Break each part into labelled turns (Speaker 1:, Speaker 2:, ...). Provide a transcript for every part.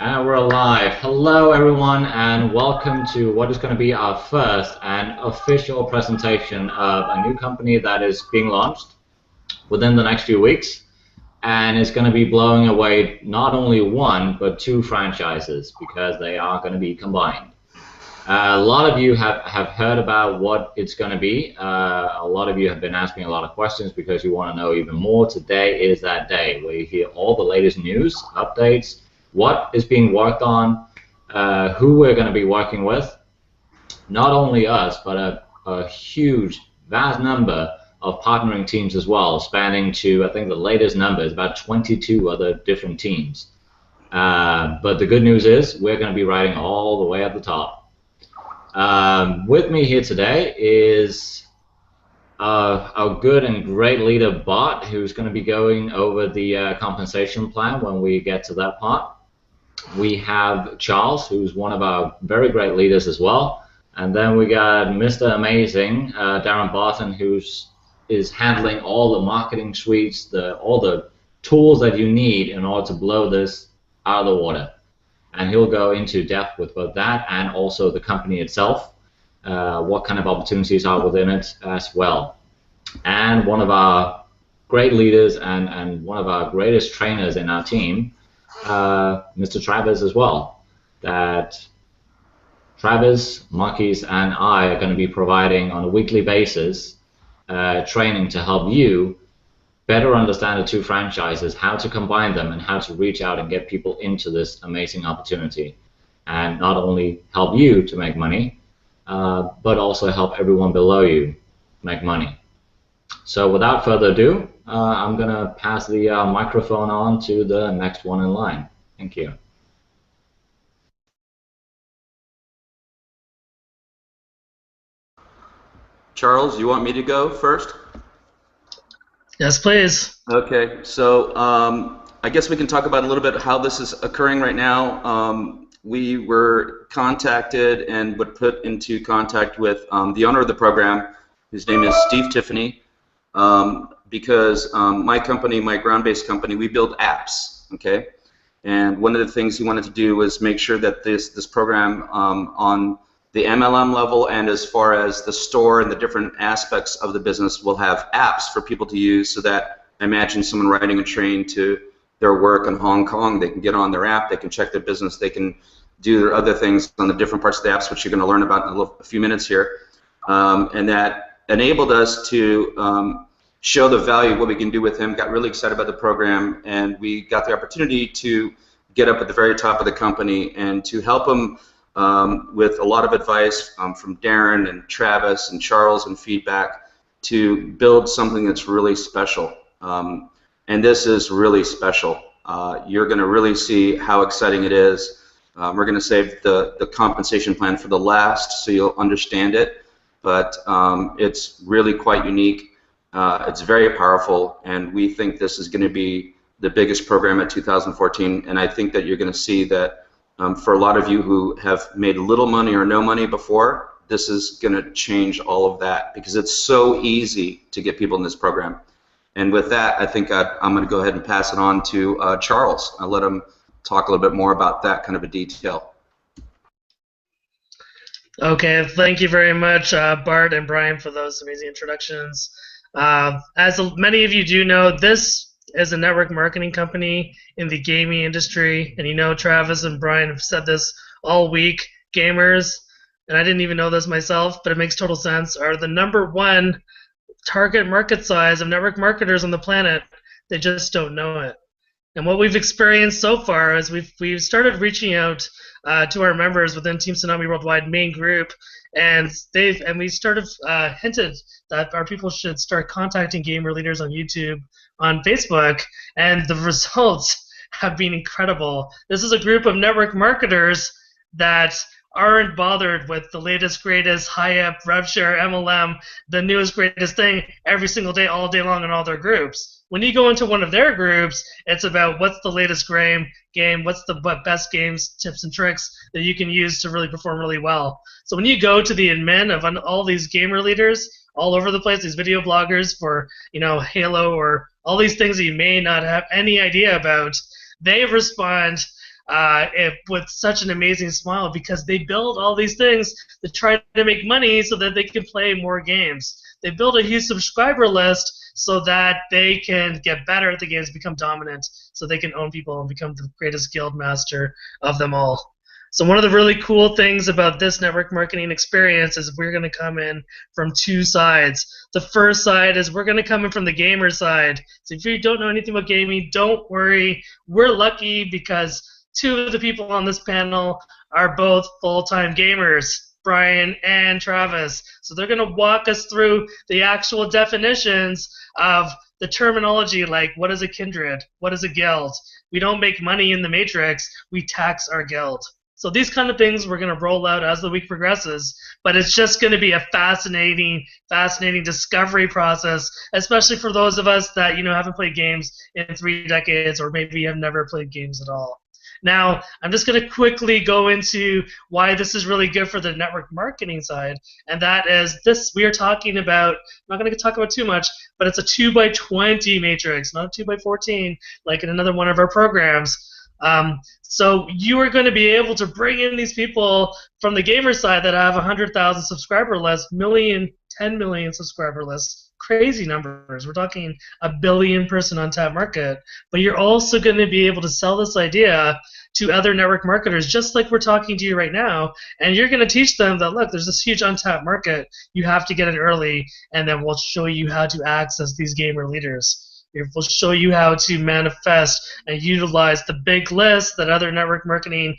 Speaker 1: And we're live. Hello, everyone, and welcome to what is going to be our first and official presentation of a new company that is being launched within the next few weeks, and it's going to be blowing away not only one but two franchises because they are going to be combined. A lot of you have heard about what it's going to be. A lot of you have been asking a lot of questions because you want to know even more. Today is that day where you hear all the latest news, updates, what is being worked on, who we're going to be working with. Not only us, but a huge, vast number of partnering teams as well, spanning to, I think the latest number is about 22 other different teams. But the good news is we're going to be riding all the way at the top. With me here today is our good and great leader, Bart, who's going to be going over the compensation plan when we get to that part. We have Charles, who's one of our very great leaders as well. And then we got Mr. Amazing, Darren Barton, is handling all the marketing suites, all the tools that you need in order to blow this out of the water. And he'll go into depth with both that and also the company itself, what kind of opportunities are within it as well. And one of our great leaders and one of our greatest trainers in our team, Mr. Travis as well. That Travis, Marquis, and I are going to be providing on a weekly basis training to help you better understand the two franchises, how to combine them, and how to reach out and get people into this amazing opportunity. And not only help you to make money, but also help everyone below you make money. So without further ado, I'm going to pass the microphone on to the next one in line. Thank you.
Speaker 2: Charles, you want me to go first?
Speaker 3: Yes, please.
Speaker 2: Okay, so I guess we can talk about a little bit how this is occurring right now. We were contacted and were put into contact with the owner of the program, whose name is Steve Tiffany, because my company, my ground-based company, we build apps, okay? And one of the things he wanted to do was make sure that this program on the MLM level and as far as the store and the different aspects of the business will have apps for people to use, so that imagine someone riding a train to their work in Hong Kong, they can get on their app, they can check their business, they can do their other things on the different parts of the apps, which you're going to learn about in a few minutes here. And that enabled us to show the value of what we can do with him, got really excited about the program, and we got the opportunity to get up at the very top of the company and to help him with a lot of advice from Darren and Travis and Charles and feedback to build something that's really special. And this is really special. You're going to really see how exciting it is. We're going to save the compensation plan for the last so you'll understand it, but it's really quite unique. It's very powerful, and we think this is going to be the biggest program at 2014, and I think that you're going to see that for a lot of you who have made little money or no money before, this is going to change all of that because it's so easy to get people in this program. And with that, I think I'm going to go ahead and pass it on to Charles. I'll let him talk a little bit more about that kind of a detail.
Speaker 3: Okay, thank you very much, Bart and Brian, for those amazing introductions. As many of you do know, this is a network marketing company in the gaming industry, and you know Travis and Brian have said this all week. Gamers, and I didn't even know this myself, but it makes total sense, are the #1 target market size of network marketers on the planet. They just don't know it. And what we've experienced so far is we've started reaching out to our members within Team Tsunami Worldwide main group, and we started hinted that our people should start contacting gamer leaders on YouTube, on Facebook, and the results have been incredible. This is a group of network marketers that aren't bothered with the latest, greatest, high-up, RevShare, MLM, the newest, greatest thing every single day, all day long in all their groups. When you go into one of their groups, it's about what's the latest game, what's the best games, tips, and tricks that you can use to really perform really well. So when you go to the admin of all these gamer leaders all over the place, these video bloggers for Halo or all these things that you may not have any idea about, they respond with such an amazing smile because they build all these things to try to make money so that they can play more games. They build a huge subscriber list so that they can get better at the games, become dominant, so they can own people and become the greatest guild master of them all. So one of the really cool things about this network marketing experience is we're going to come in from two sides. The first side is we're going to come in from the gamer side. So if you don't know anything about gaming, don't worry. We're lucky because two of the people on this panel are both full-time gamers, Brian and Travis. So they're going to walk us through the actual definitions of the terminology, like what is a kindred, what is a guild. We don't make money in the Matrix, we tax our guild. So these kind of things we're going to roll out as the week progresses, but it's just going to be a fascinating discovery process, especially for those of us that haven't played games in 3 decades or maybe have never played games at all. Now, I'm just going to quickly go into why this is really good for the network marketing side, and that is this. We are talking about, I'm not going to talk about too much, but it's a 2x20 matrix, not a 2x14 like in another one of our programs. So you are going to be able to bring in these people from the gamer side that have 100,000 subscriber lists, 10 million subscriber lists. Crazy numbers. We're talking a billion-person untapped market. But you're also going to be able to sell this idea to other network marketers, just like we're talking to you right now, and you're going to teach them that, look, there's this huge untapped market. You have to get in early, and then we'll show you how to access these gamer leaders. We'll show you how to manifest and utilize the big list that other network marketing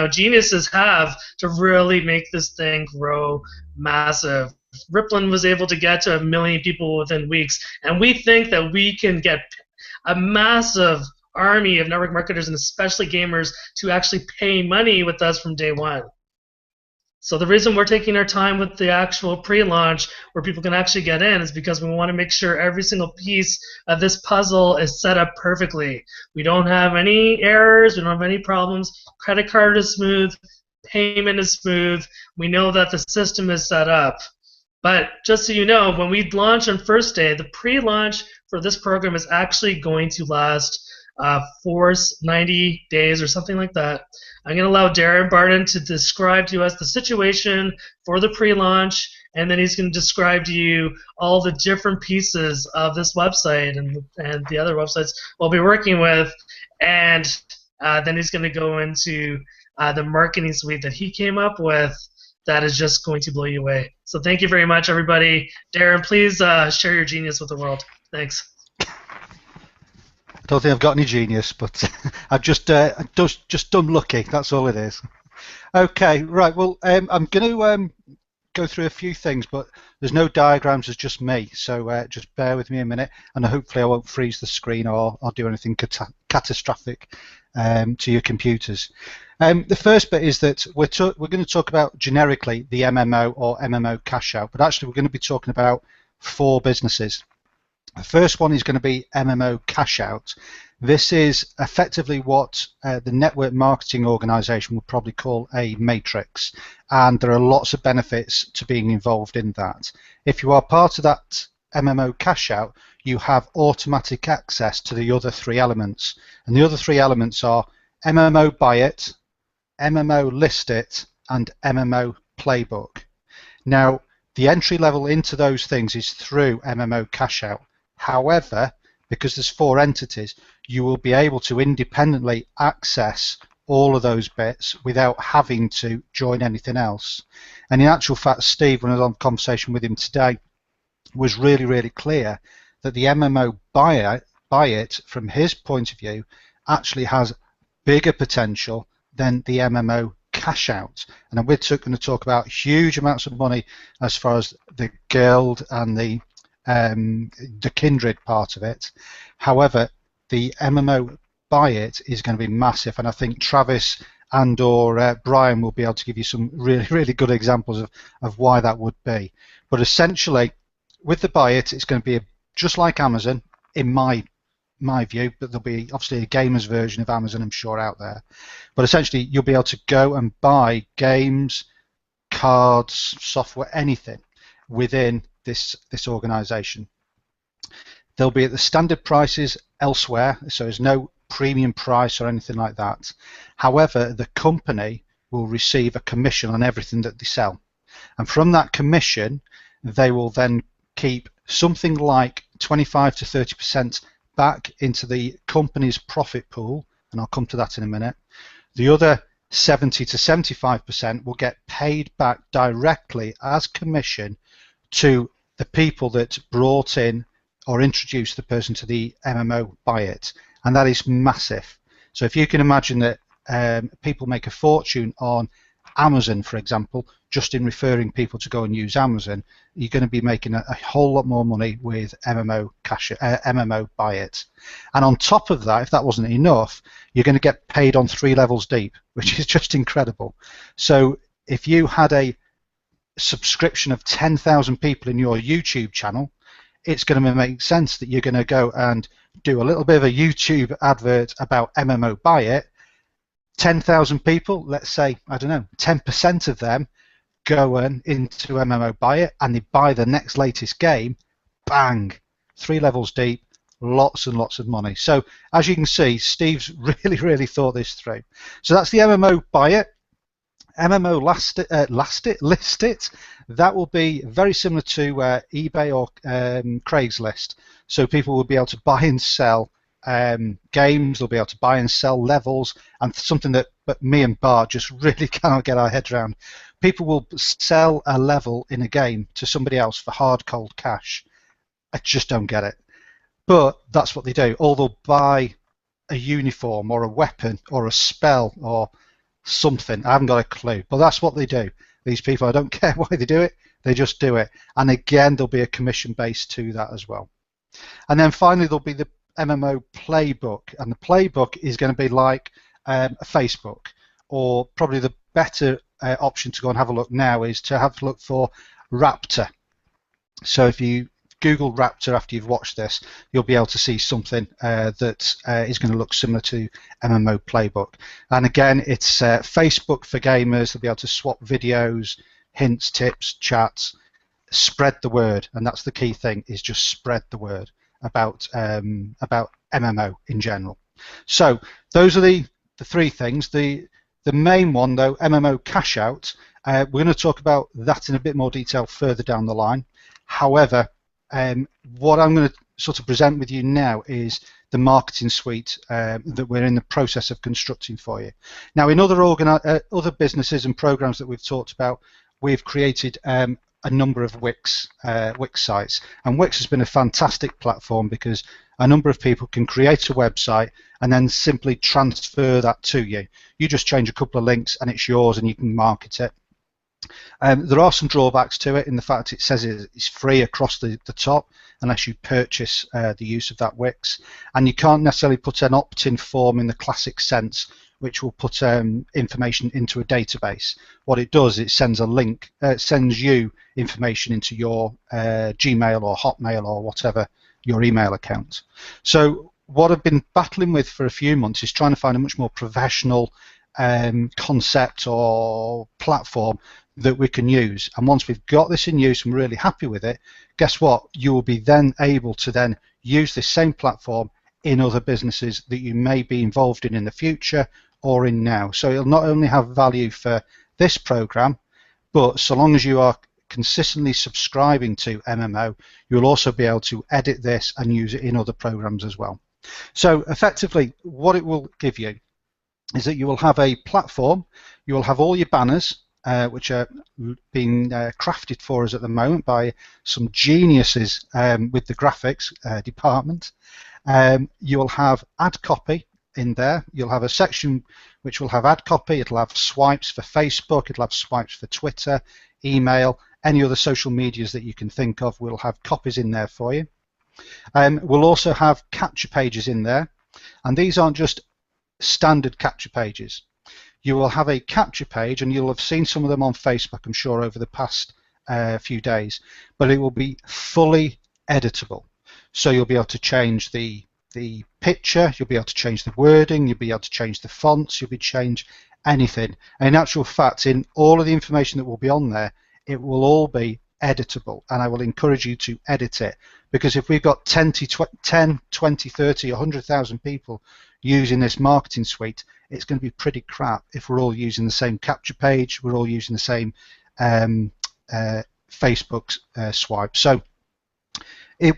Speaker 3: geniuses have to really make this thing grow massive. Rippling was able to get to 1 million people within weeks, and we think that we can get a massive army of network marketers and especially gamers to actually pay money with us from day one. So the reason we're taking our time with the actual pre-launch where people can actually get in is because we want to make sure every single piece of this puzzle is set up perfectly. We don't have any errors, we don't have any problems. Credit card is smooth, payment is smooth. We know that the system is set up. But just so you know, when we launch on first day, the pre-launch for this program is actually going to last 90 days or something like that. I'm going to allow Darren Barton to describe to us the situation for the pre-launch, and then he's going to describe to you all the different pieces of this website and the other websites we'll be working with, and then he's going to go into the marketing suite that he came up with that is just going to blow you away. So thank you very much, everybody. Darren, please share your genius with the world. Thanks.
Speaker 4: I don't think I've got any genius, but I've just done lucky. That's all it is. Okay, right. Well, I'm going to go through a few things, but there's no diagrams. It's just me. So just bear with me a minute, and hopefully I won't freeze the screen or do anything catastrophic to your computers. The first bit is that we're going to talk about generically the MMO or MMO Cashout, but actually we're going to be talking about 4 businesses. The first one is going to be MMO Cashout. This is effectively what the network marketing organization would probably call a matrix, and there are lots of benefits to being involved in that. If you are part of that MMO Cashout, you have automatic access to the other 3 elements, and the other 3 elements are MMO Buy It, MMO List It, and MMO Playbook. Now, the entry level into those things is through MMO Cashout. However, because there's 4 entities, you will be able to independently access all of those bits without having to join anything else. And in actual fact, Steve, when I was on conversation with him today, was really, really clear that the MMO Buy It, from his point of view, actually has bigger potential than the MMO Cashout. And we're going to talk about huge amounts of money as far as the guild and the kindred part of it. However, the MMO Buy It is going to be massive, and I think Travis and or Brian will be able to give you some really, really good examples of why that would be. But essentially, with the Buy It, it's going to be just like Amazon, in my view, but there'll be obviously a gamer's version of Amazon, I'm sure, out there. But essentially, you'll be able to go and buy games, cards, software, anything within this organization. They'll be at the standard prices elsewhere, so there's no premium price or anything like that. However, the company will receive a commission on everything that they sell. And from that commission, they will then keep something like 25 to 30% back into the company's profit pool, and I'll come to that in a minute. The other 70 to 75% will get paid back directly as commission to the people that brought in or introduced the person to the MMO buy it, and that is massive. So if you can imagine that people make a fortune on Amazon, for example, just in referring people to go and use Amazon, you're going to be making a whole lot more money with MMO buy it. And on top of that, if that wasn't enough, you're going to get paid on 3 levels deep, which is just incredible. So if you had a subscription of 10,000 people in your YouTube channel, it's going to make sense that you're going to go and do a little bit of a YouTube advert about MMO buy it. 10,000 people, let's say, I don't know, 10% of them go into MMO buy it and they buy the next latest game, bang, 3 levels deep, lots and lots of money. So as you can see, Steve's really thought this through. So that's the MMO buy it. MMO list it. That will be very similar to eBay or Craigslist. So people will be able to buy and sell games, they'll be able to buy and sell levels, and something that me and Bart just really cannot get our head around. People will sell a level in a game to somebody else for hard cold cash. I just don't get it. But that's what they do. Or they'll buy a uniform or a weapon or a spell or something. I haven't got a clue. But that's what they do. These people, I don't care why they do it, they just do it. And again, there'll be a commission base to that as well. And then finally, there'll be the MMO playbook, and the playbook is going to be like a Facebook, or probably the better option to go and have a look now is to have a look for Raptor. So if you Google Raptor after you've watched this, you'll be able to see something that is going to look similar to MMO playbook. And again, it's Facebook for gamers. They'll be able to swap videos, hints, tips, chats, spread the word, and that's the key thing, is just spread the word about MMO in general. So those are the 3 things. The main one, though, MMO Cashout, we're going to talk about that in a bit more detail further down the line. However, what I'm going to sort of present with you now is the marketing suite that we're in the process of constructing for you. Now, in other businesses and programs that we've talked about, we've created a number of Wix sites, and Wix has been a fantastic platform because a number of people can create a website and then simply transfer that to you. You just change a couple of links and it's yours and you can market it. There are some drawbacks to it in the fact it says it's free across the top unless you purchase the use of that Wix, and you can't necessarily put an opt-in form in the classic sense which will put information into a database. What it does, it sends a link, sends you information into your Gmail or Hotmail or whatever, your email account. So what I've been battling with for a few months is trying to find a much more professional concept or platform that we can use. And once we've got this in use and we're really happy with it, guess what? You will be then able to then use this same platform in other businesses that you may be involved in the future or in now. So it'll not only have value for this program, but so long as you are consistently subscribing to MMO, you'll also be able to edit this and use it in other programs as well. So effectively, what it will give you is that you will have a platform, you will have all your banners, which are being crafted for us at the moment by some geniuses with the graphics department. You will have ad copy in there. You'll have a section which will have ad copy. It'll have swipes for Facebook. It'll have swipes for Twitter, email, any other social medias that you can think of. We'll have copies in there for you. We'll also have capture pages in there, and these aren't just standard capture pages. You will have a capture page, and you'll have seen some of them on Facebook, I'm sure, over the past few days, but it will be fully editable. So you'll be able to change the picture, you'll be able to change the wording, you'll be able to change the fonts, you'll be able to change anything. And in actual fact, in all of the information that will be on there, it will all be editable, and I will encourage you to edit it, because if we've got 10, 20, 30, 100,000 people using this marketing suite, it's going to be pretty crap if we're all using the same capture page, we're all using the same Facebook swipe. So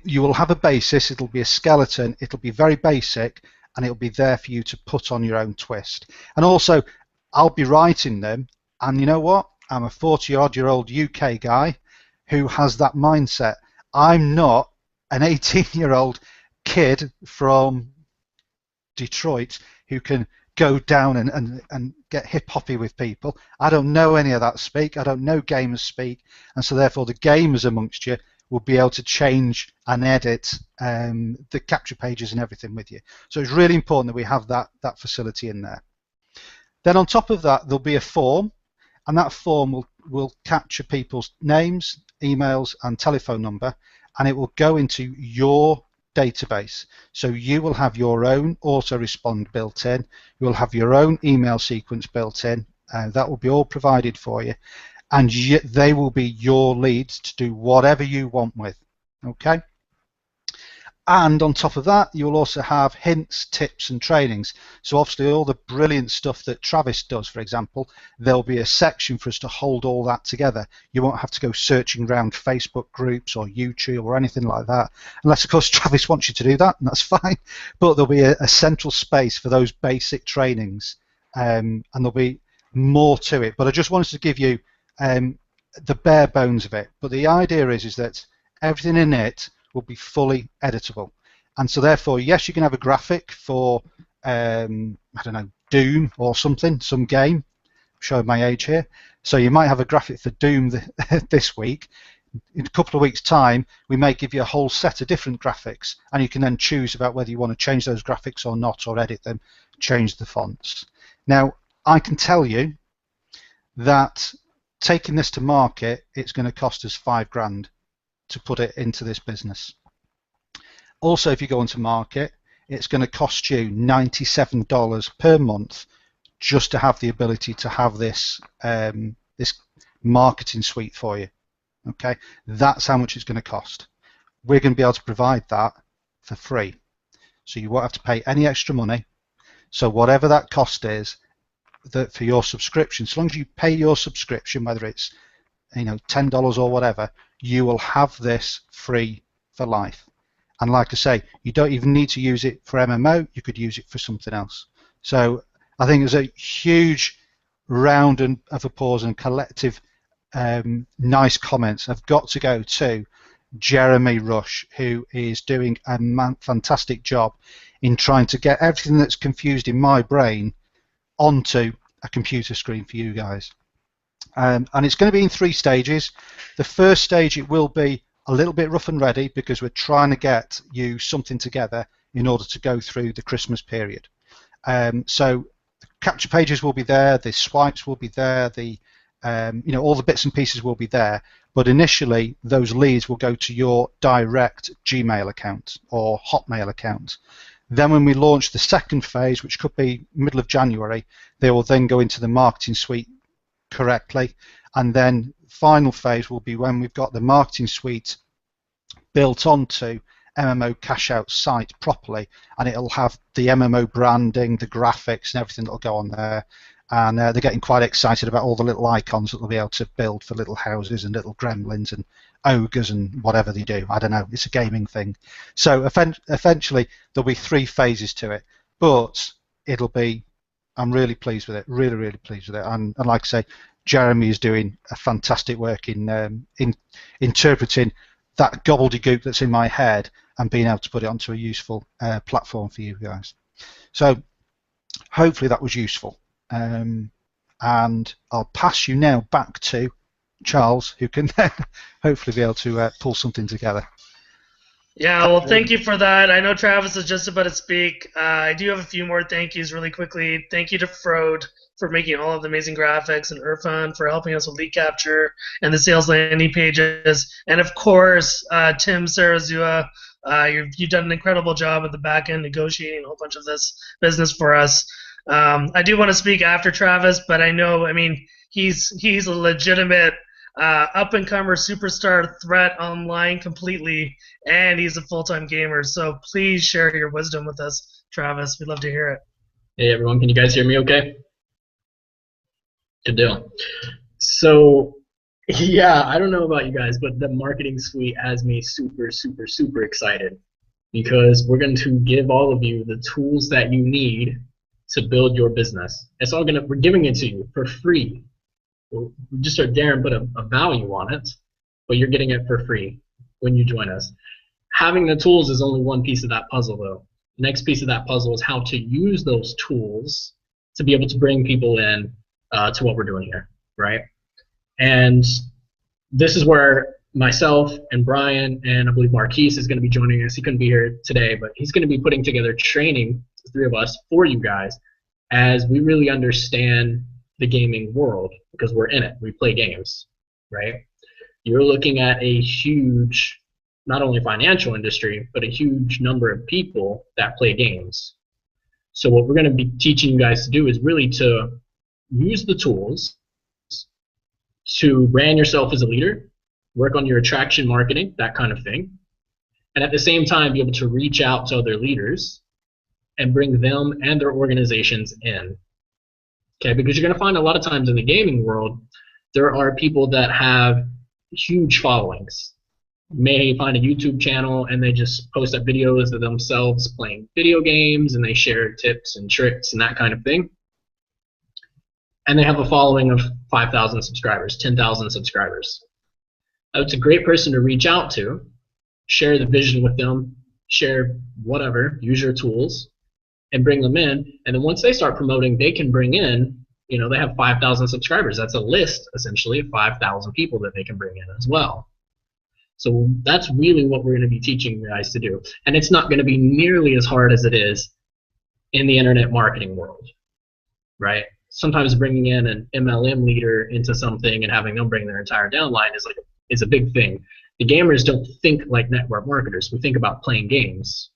Speaker 4: you will have a basis, it'll be a skeleton, it'll be very basic, and it'll be there for you to put on your own twist. And also, I'll be writing them, and you know what? I'm a 40-odd-year-old UK guy who has that mindset. I'm not an 18-year-old kid from Detroit who can go down and get hip-hoppy with people. I don't know any of that speak. I don't know gamers speak, and so therefore the gamers amongst you will be able to change and edit the capture pages and everything with you. So it's really important that we have that facility in there. Then on top of that, there'll be a form, and that form will capture people's names, emails, and telephone number, and it will go into your database. So you will have your own autorespond built in, you will have your own email sequence built in, that will be all provided for you, and they will be your leads to do whatever you want with. Okay? And on top of that, you'll also have hints, tips, and trainings. So obviously all the brilliant stuff that Travis does, for example, there'll be a section for us to hold all that together. You won't have to go searching around Facebook groups or YouTube or anything like that, unless of course Travis wants you to do that, and that's fine. But there'll be a central space for those basic trainings, and there'll be more to it. But I just wanted to give you the bare bones of it. But the idea is that everything in it will be fully editable, and so therefore, yes, you can have a graphic for I don't know, Doom or something, some game. I'm showing my age here. So you might have a graphic for Doom this week. In a couple of weeks' time, we may give you a whole set of different graphics, and you can then choose about whether you want to change those graphics or not, or edit them, change the fonts. Now, I can tell you that taking this to market, it's going to cost us $5,000 to put it into this business. Also, if you go into market, it's going to cost you $97 per month just to have the ability to have this this marketing suite for you. Okay, that's how much it's going to cost. We're going to be able to provide that for free, so you won't have to pay any extra money. So whatever that cost is for your subscription, so long as you pay your subscription, whether it's $10 or whatever, you will have this free for life. And like I say, you don't even need to use it for MMO, you could use it for something else. So I think there's a huge round of applause and collective nice comments have got to go to Jeremy Rush, who is doing a fantastic job in trying to get everything that's confused in my brain onto a computer screen for you guys. And it's going to be in 3 stages. The first stage, it will be a little bit rough and ready because we're trying to get you something together in order to go through the Christmas period. So the capture pages will be there, the swipes will be there, the all the bits and pieces will be there. But initially, those leads will go to your direct Gmail account or Hotmail account. Then when we launch the second phase, which could be middle of January, they will then go into the marketing suite correctly, and then final phase will be when we've got the marketing suite built onto MMO Cashout site properly, and it'll have the MMO branding, the graphics, and everything that'll go on there. And they're getting quite excited about all the little icons that they'll be able to build for little houses and little gremlins and ogres and whatever they do. I don't know. It's a gaming thing. So eventually there'll be 3 phases to it, but it'll be. I'm really pleased with it. Really, really pleased with it. And like I say, Jeremy is doing a fantastic work in interpreting that gobbledygook that's in my head and being able to put it onto a useful platform for you guys. So hopefully that was useful. And I'll pass you now back to Charles, who can then hopefully be able to pull something together.
Speaker 3: Yeah, well, thank you for that. I know Travis is just about to speak. I do have a few more thank yous really quickly. Thank you to Frode for making all of the amazing graphics, and Irfan for helping us with lead capture and the sales landing pages. And of course, Tim Sarazua, you've done an incredible job at the back end negotiating a whole bunch of this business for us. I do want to speak after Travis, but I know, he's a legitimate up-and-comer superstar threat online completely, and he's a full-time gamer. So please share your wisdom with us, Travis. We'd love to hear it.
Speaker 5: Hey everyone, can you guys hear me okay? Good deal. So, yeah, I don't know about you guys, but the marketing suite has me super, super, super excited because we're going to give all of you the tools that you need to build your business. We're giving it to you for free. We just are daring put a value on it, but you're getting it for free when you join us. Having the tools is only one piece of that puzzle, though. The next piece of that puzzle is how to use those tools to be able to bring people in to what we're doing here, right? And this is where myself and Brian and I believe Marquise is going to be joining us. He couldn't be here today, but he's going to be putting together training, the three of us, for you guys as we really understand the gaming world because we're in it. We play games, right? You're looking at a huge, not only financial industry, but a huge number of people that play games. So what we're going to be teaching you guys to do is really to use the tools to brand yourself as a leader, work on your attraction marketing, that kind of thing, and at the same time be able to reach out to other leaders and bring them and their organizations in. Okay, because you're going to find a lot of times in the gaming world, there are people that have huge followings. You may find a YouTube channel and they just post up videos of themselves playing video games and they share tips and tricks and that kind of thing. And they have a following of 5,000 subscribers, 10,000 subscribers. It's a great person to reach out to, share the vision with them, share whatever, use your tools, and bring them in. And then once they start promoting, they can bring in, they have 5,000 subscribers. That's a list, essentially, of 5,000 people that they can bring in as well. So that's really what we're going to be teaching you guys to do. And it's not going to be nearly as hard as it is in the internet marketing world, right? Sometimes bringing in an MLM leader into something and having them bring their entire downline is a big thing. The gamers don't think like network marketers. We think about playing games.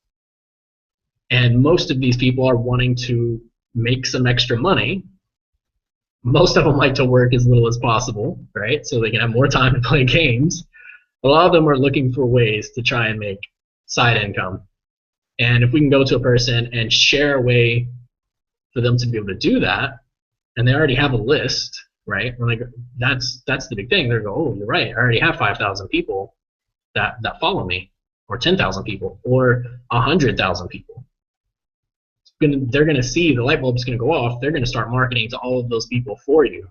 Speaker 5: And most of these people are wanting to make some extra money. Most of them like to work as little as possible, right? So they can have more time to play games. A lot of them are looking for ways to try and make side income. And if we can go to a person and share a way for them to be able to do that, and they already have a list, right? We're like, that's the big thing. They go, oh, you're right. I already have 5,000 people that follow me, or 10,000 people, or 100,000 people. They're going to see the light bulb's going to go off. They're going to start marketing to all of those people for you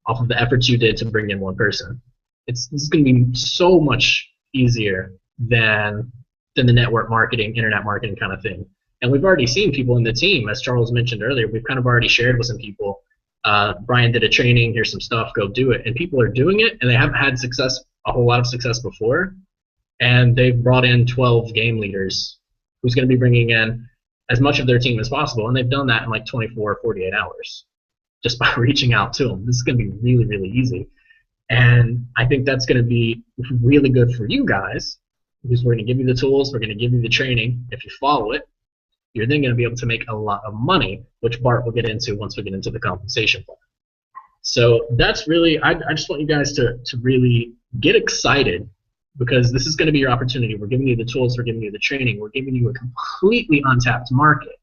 Speaker 5: off of the efforts you did to bring in one person. This is going to be so much easier than the network marketing, internet marketing kind of thing. And we've already seen people in the team, as Charles mentioned earlier. We've kind of already shared with some people. Brian did a training. Here's some stuff. Go do it. And people are doing it, and they haven't had a whole lot of success before. And they've brought in 12 game leaders who's going to be bringing in as much of their team as possible. And they've done that in like 24 or 48 hours just by reaching out to them. This is going to be really, really easy. And I think that's going to be really good for you guys because we're going to give you the tools. We're going to give you the training. If you follow it, you're then going to be able to make a lot of money, which Bart will get into once we get into the compensation plan. So that's really, I just want you guys to really get excited because this is going to be your opportunity. We're giving you the tools. We're giving you the training. We're giving you a completely untapped market.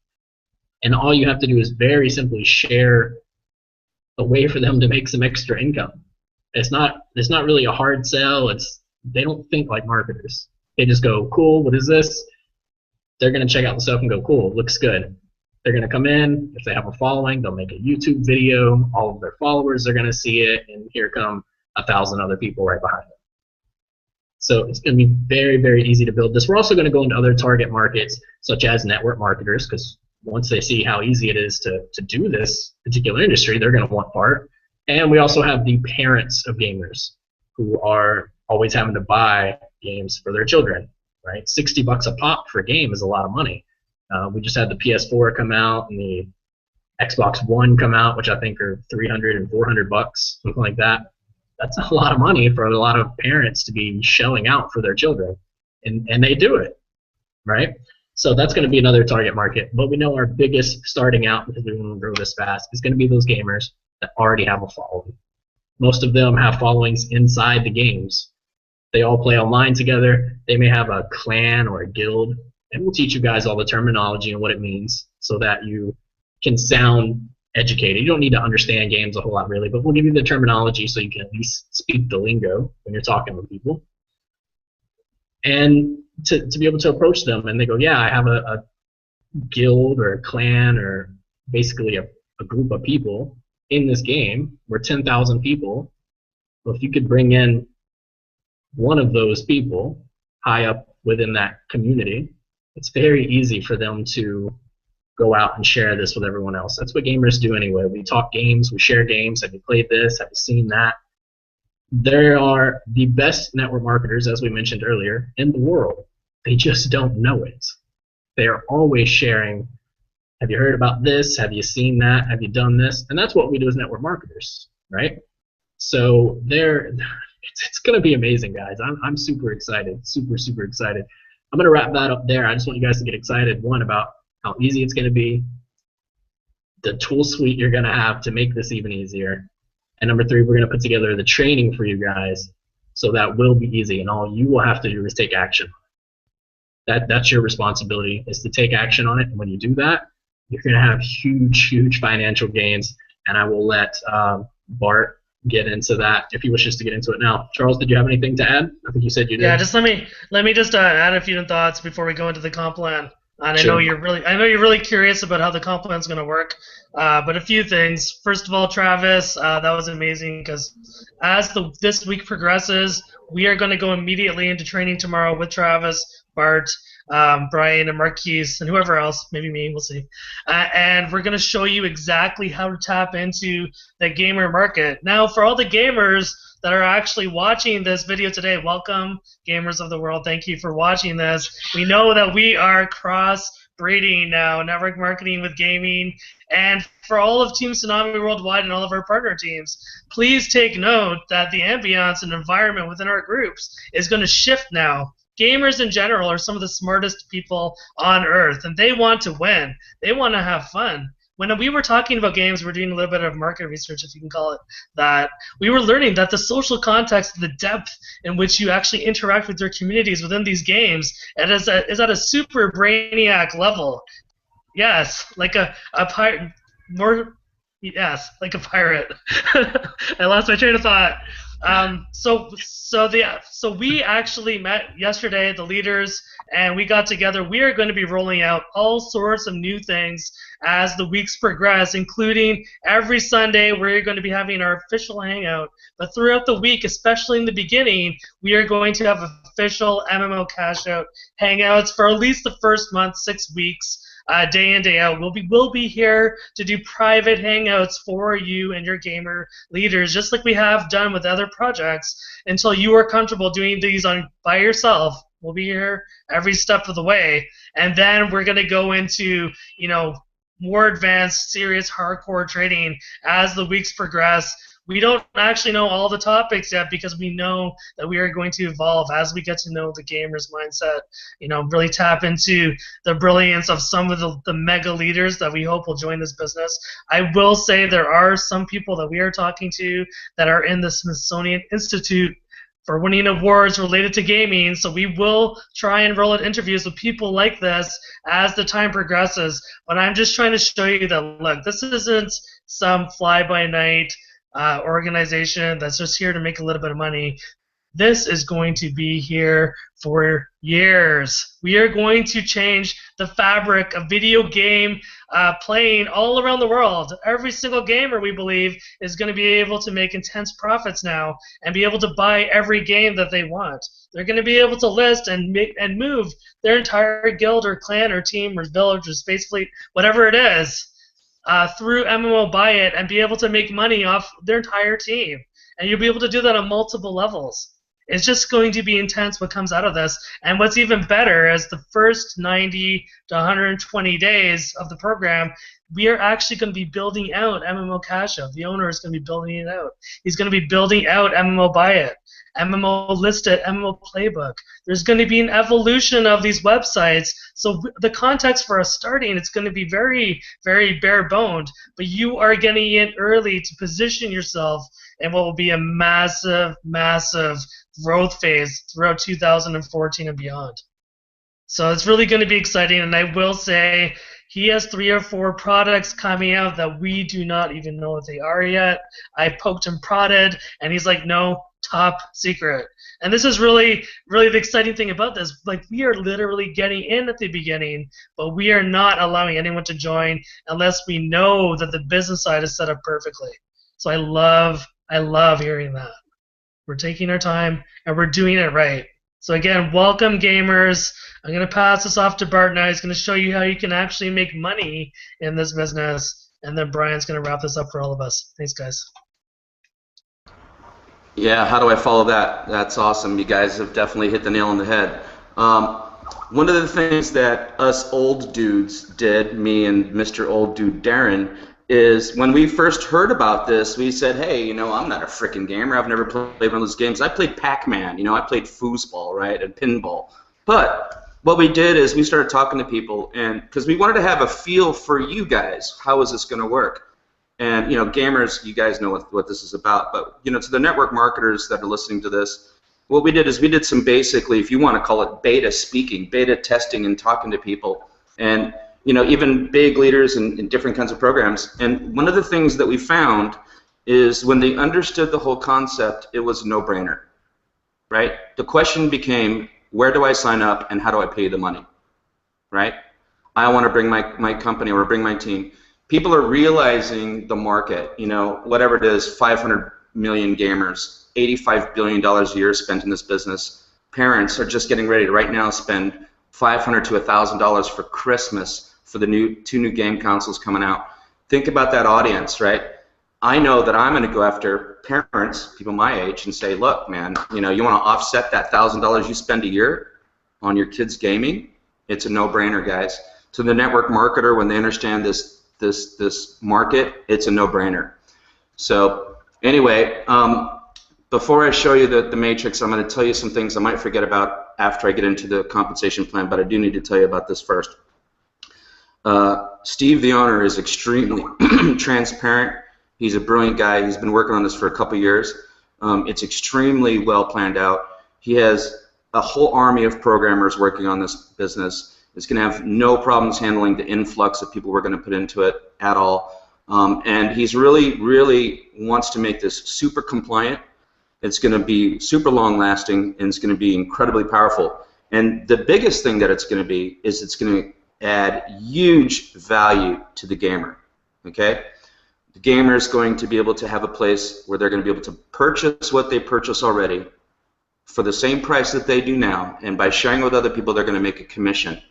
Speaker 5: And all you have to do is very simply share a way for them to make some extra income. It's not really a hard sell. They don't think like marketers. They just go, cool, what is this? They're going to check out the stuff and go, cool, looks good. They're going to come in. If they have a following, they'll make a YouTube video. All of their followers are going to see it, and here come 1,000 other people right behind them. So it's going to be very, very easy to build this. We're also going to go into other target markets, such as network marketers, because once they see how easy it is to do this particular industry, they're going to want part. And we also have the parents of gamers who are always having to buy games for their children, right? $60 a pop for a game is a lot of money. We just had the PS4 come out and the Xbox One come out, which I think are $300 and $400, something like that. That's a lot of money for a lot of parents to be shelling out for their children, and they do it, right? So that's going to be another target market. But we know our biggest starting out, because we want to grow this fast, is going to be those gamers that already have a following. Most of them have followings inside the games. They all play online together. They may have a clan or a guild and we'll teach you guys all the terminology and what it means so that you can sound educated. You don't need to understand games a whole lot really, but we'll give you the terminology so you can at least speak the lingo when you're talking with people. And to be able to approach them and they go, yeah, I have a guild or a clan or basically a group of people in this game. We're 10,000 people. Well, if you could bring in one of those people high up within that community, it's very easy for them to go out and share this with everyone else. That's what gamers do anyway. We talk games, we share games. Have you played this? Have you seen that? There are the best network marketers, as we mentioned earlier, in the world. They just don't know it. They are always sharing, have you heard about this? Have you seen that? Have you done this? And that's what we do as network marketers, right? So it's going to be amazing, guys. I'm super excited, super excited. I'm going to wrap that up there. I just want you guys to get excited, one, about how easy it's going to be, the tool suite you're going to have to make this even easier, and number 3, we're going to put together the training for you guys so that will be easy, and all you will have to do is take action. That's your responsibility, is to take action on it, and when you do that, you're going to have huge financial gains, and I will let Bart get into that if he wishes to get into it now. Charles, did you have anything to add? I think you said you did.
Speaker 3: Yeah, just let me just add a few thoughts before we go into the comp plan. And
Speaker 5: Sure.
Speaker 3: I know you're really curious about how the comp plan's going to work. But a few things. First of all, Travis, that was amazing because as this week progresses, we are going to go immediately into training tomorrow with Travis, Bart, Brian, and Marquise, and whoever else, maybe me, we'll see. And we're going to show you exactly how to tap into the gamer market. Now, for all the gamers that are actually watching this video today, welcome, gamers of the world. Thank you for watching this. We know that we are cross-breeding now, network marketing with gaming. And for all of Team Tsunami Worldwide and all of our partner teams, please take note that the ambiance and environment within our groups is going to shift now. Gamers in general are some of the smartest people on Earth, and they want to win. They want to have fun. When we were talking about games, we're doing a little bit of market research, if you can call it that. We were learning that the social context, the depth in which you actually interact with your communities within these games, is at a super brainiac level. Yes, like a pirate. Yes, like a pirate. I lost my train of thought. So we actually met yesterday, the leaders, and we got together. We are going to be rolling out all sorts of new things as the weeks progress, including every Sunday we're going to be having our official hangout. But throughout the week, especially in the beginning, we are going to have official MMO Cashout hangouts for at least the first month, 6 weeks. Day in, day out. We'll be here to do private hangouts for you and your gamer leaders, just like we have done with other projects, until you are comfortable doing these by yourself. We'll be here every step of the way, and then we're going to go into, more advanced, serious, hardcore training as the weeks progress. We don't actually know all the topics yet because we know that we are going to evolve as we get to know the gamer's mindset, really tap into the brilliance of some of the mega leaders that we hope will join this business. I will say there are some people that we are talking to that are in the Smithsonian Institute for winning awards related to gaming, so we will try and roll out interviews with people like this as the time progresses. But I'm just trying to show you that, look, this isn't some fly-by-night organization that's just here to make a little bit of money. This is going to be here for years. We are going to change the fabric of video game playing all around the world. Every single gamer, we believe, is going to be able to make intense profits now and be able to buy every game that they want. They're going to be able to list and move their entire guild or clan or team or village or space fleet, whatever it is, through MMO Buy It and be able to make money off their entire team. And you'll be able to do that on multiple levels. It's just going to be intense what comes out of this. And what's even better is the first 90 to 120 days of the program, we are actually going to be building out MMO Cashout. The owner is going to be building it out. He's going to be building out MMO Buy It, MMO List It, MMO Playbook. There's going to be an evolution of these websites. So the context for us starting, it's going to be very, very bare-boned. But you are getting in early to position yourself in what will be a massive, massive growth phase throughout 2014 and beyond. So it's really going to be exciting, and I will say he has 3 or 4 products coming out that we do not even know what they are yet. I poked and prodded, and he's like, no, top secret. And this is really, really the exciting thing about this. Like, we are literally getting in at the beginning, but we are not allowing anyone to join unless we know that the business side is set up perfectly. So I love hearing that. We're taking our time, and we're doing it right. So again, welcome gamers. I'm going to pass this off to Bart now. He's going to show you how you can actually make money in this business, and then Brian's going to wrap this up for all of us. Thanks, guys.
Speaker 2: Yeah, how do I follow that? That's awesome. You guys have definitely hit the nail on the head. One of the things that us old dudes did, me and Mr. Old Dude Darren, is when we first heard about this, we said, hey, you know, I'm not a freaking gamer. I've never played one of those games. I played Pac-Man. You know, I played foosball, right, and pinball. But what we did is we started talking to people, and because we wanted to have a feel for you guys, how is this going to work? And, you know, gamers, you guys know what this is about. But, you know, to the network marketers that are listening to this, what we did is we did some basically, if you want to call it beta speaking, beta testing and talking to people. And, you know, even big leaders in different kinds of programs. And one of the things that we found is when they understood the whole concept, it was a no-brainer, right? The question became, where do I sign up and how do I pay the money, right? I want to bring my company or bring my team. People are realizing the market, you know, whatever it is, 500 million gamers, $85 billion a year spent in this business. Parents are just getting ready to right now spend $500 to $1,000 for Christmas for the 2 new game consoles coming out. Think about that audience, right? I know that I'm going to go after parents, people my age, and say, look, man, you know, you want to offset that $1,000 you spend a year on your kids' gaming? It's a no-brainer, guys. To the network marketer, when they understand this market, it's a no-brainer. So anyway, before I show you the matrix, I'm going to tell you some things I might forget about after I get into the compensation plan, but I do need to tell you about this first. Steve, the owner, is extremely transparent. He's a brilliant guy. He's been working on this for a couple years. It's extremely well planned out. He has a whole army of programmers working on this business. It's going to have no problems handling the influx of people we're going to put into it at all. And he's really wants to make this super compliant. It's going to be super long-lasting, and it's going to be incredibly powerful. And the biggest thing that it's going to be is it's going to add huge value to the gamer. Okay? The gamer is going to be able to have a place where they're going to be able to purchase what they purchase already for the same price that they do now, and by sharing with other people, they're going to make a commission.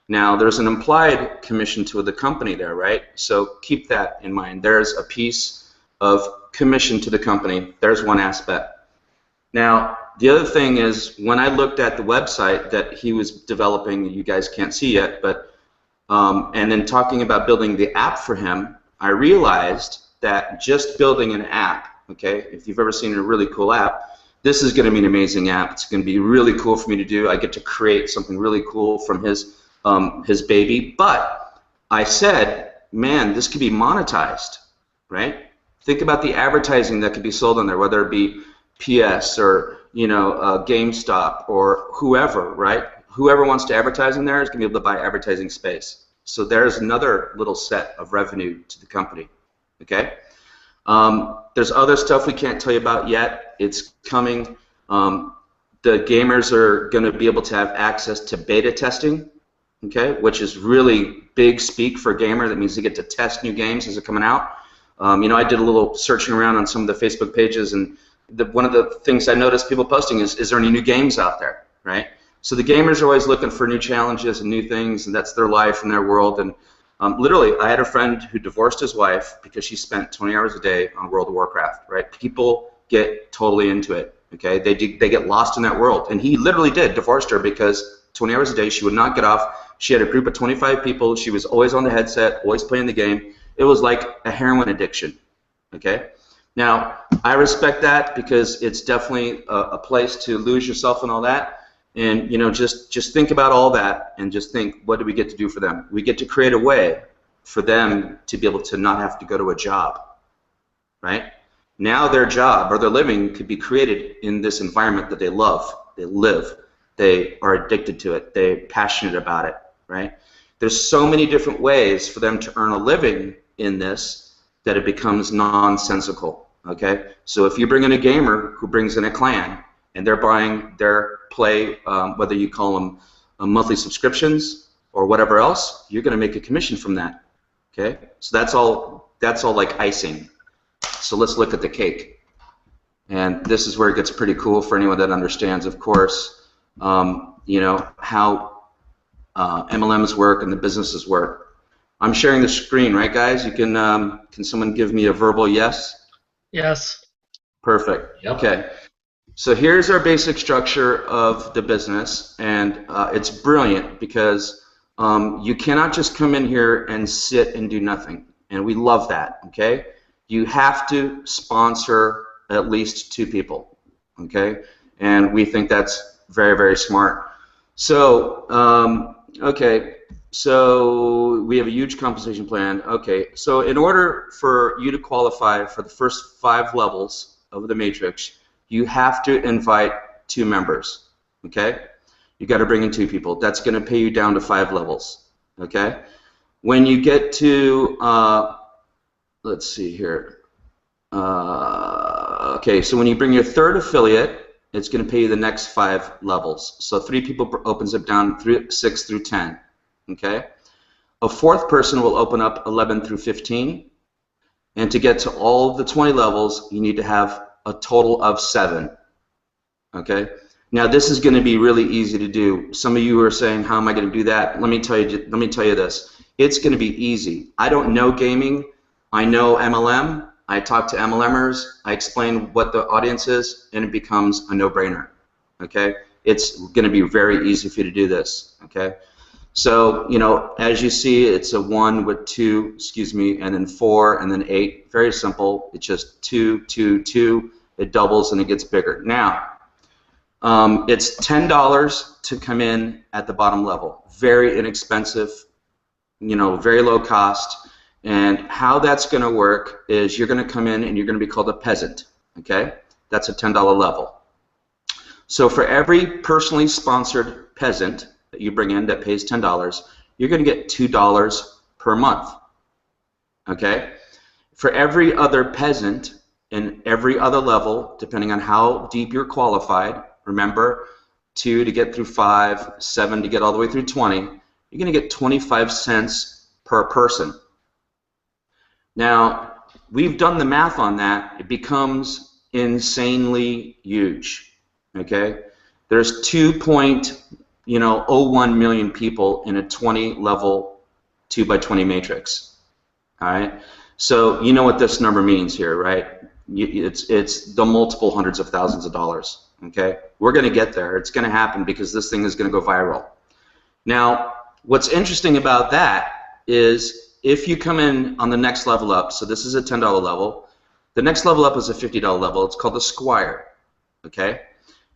Speaker 2: Now, there's an implied commission to the company there, right? So keep that in mind. There's a piece of commission to the company. There's one aspect. Now, the other thing is, when I looked at the website that he was developing, you guys can't see yet, but and then talking about building the app for him, I realized that just building an app, okay, if you've ever seen a really cool app, this is going to be an amazing app. It's going to be really cool for me to do. I get to create something really cool from his baby. But I said, man, this could be monetized, right? Think about the advertising that could be sold on there, whether it be PS or, you know, GameStop or whoever, right? Whoever wants to advertise in there is going to be able to buy advertising space. So there's another little set of revenue to the company, okay? There's other stuff we can't tell you about yet. It's coming. The gamers are going to be able to have access to beta testing, okay, which is really big speak for a gamer. That means they get to test new games as they're coming out. You know, I did a little searching around on some of the Facebook pages, and one of the things I noticed people posting is there any new games out there, right? So the gamers are always looking for new challenges and new things, and that's their life and their world. And literally, I had a friend who divorced his wife because she spent 20 hours a day on World of Warcraft, right? People get totally into it, okay? They get lost in that world. And he literally did, divorced her because 20 hours a day, she would not get off. She had a group of 25 people. She was always on the headset, always playing the game. It was like a heroin addiction, okay? Now, I respect that because it's definitely a place to lose yourself and all that. And, you know, just think about all that and just think, what do we get to do for them? We get to create a way for them to be able to not have to go to a job, right? Now their job or their living could be created in this environment that they love, they live. They are addicted to it. They're passionate about it, right? There's so many different ways for them to earn a living in this that it becomes nonsensical, okay? So if you bring in a gamer who brings in a clan and they're buying their play, whether you call them monthly subscriptions or whatever else, you're going to make a commission from that, okay? So that's all like icing. So let's look at the cake. And this is where it gets pretty cool for anyone that understands, of course, you know, how MLMs work and the businesses work. I'm sharing the screen, right, guys? You can someone give me a verbal yes?
Speaker 3: Yes.
Speaker 2: Perfect.
Speaker 1: Yep.
Speaker 2: Okay. So here's our basic structure of the business, and it's brilliant because you cannot just come in here and sit and do nothing, and we love that, okay? You have to sponsor at least 2 people, okay? And we think that's very, very smart. So, okay, so we have a huge compensation plan. Okay, so in order for you to qualify for the first 5 levels of the matrix, you have to invite 2 members, okay? You got to bring in 2 people. That's going to pay you down to 5 levels, okay? When you get to, let's see here. Okay, so when you bring your 3rd affiliate, it's going to pay you the next 5 levels. So 3 people opens up down 6 through 10, okay? A 4th person will open up 11 through 15, and to get to all of the 20 levels, you need to have a total of 7, okay? Now this is going to be really easy to do. Some of you are saying, how am I going to do that? Let me tell you this. It's going to be easy. I don't know gaming. I know MLM. I talk to MLMers. I explain what the audience is, and it becomes a no-brainer, okay? It's going to be very easy for you to do this, okay? So, you know, as you see, it's a 1 with 2, excuse me, and then 4, and then 8. Very simple. It's just 2, 2, 2. It doubles and it gets bigger. Now, it's $10 to come in at the bottom level. Very inexpensive, you know, very low cost. And how that's going to work is you're going to come in and you're going to be called a peasant, okay? That's a $10 level. So for every personally sponsored peasant that you bring in that pays $10, you're going to get $2 per month, okay? For every other peasant in every other level, depending on how deep you're qualified, remember, 2 to get through 5, 7 to get all the way through 20, you're going to get 25 cents per person. Now, we've done the math on that. It becomes insanely huge, okay? There's 2.01 million people in a 20-level 2x20 matrix, all right? So you know what this number means here, right? It's the multiple hundreds of thousands of dollars, okay? We're going to get there. It's going to happen because this thing is going to go viral. Now, what's interesting about that is if you come in on the next level up, so this is a $10 level, the next level up is a $50 level. It's called a Squire, okay?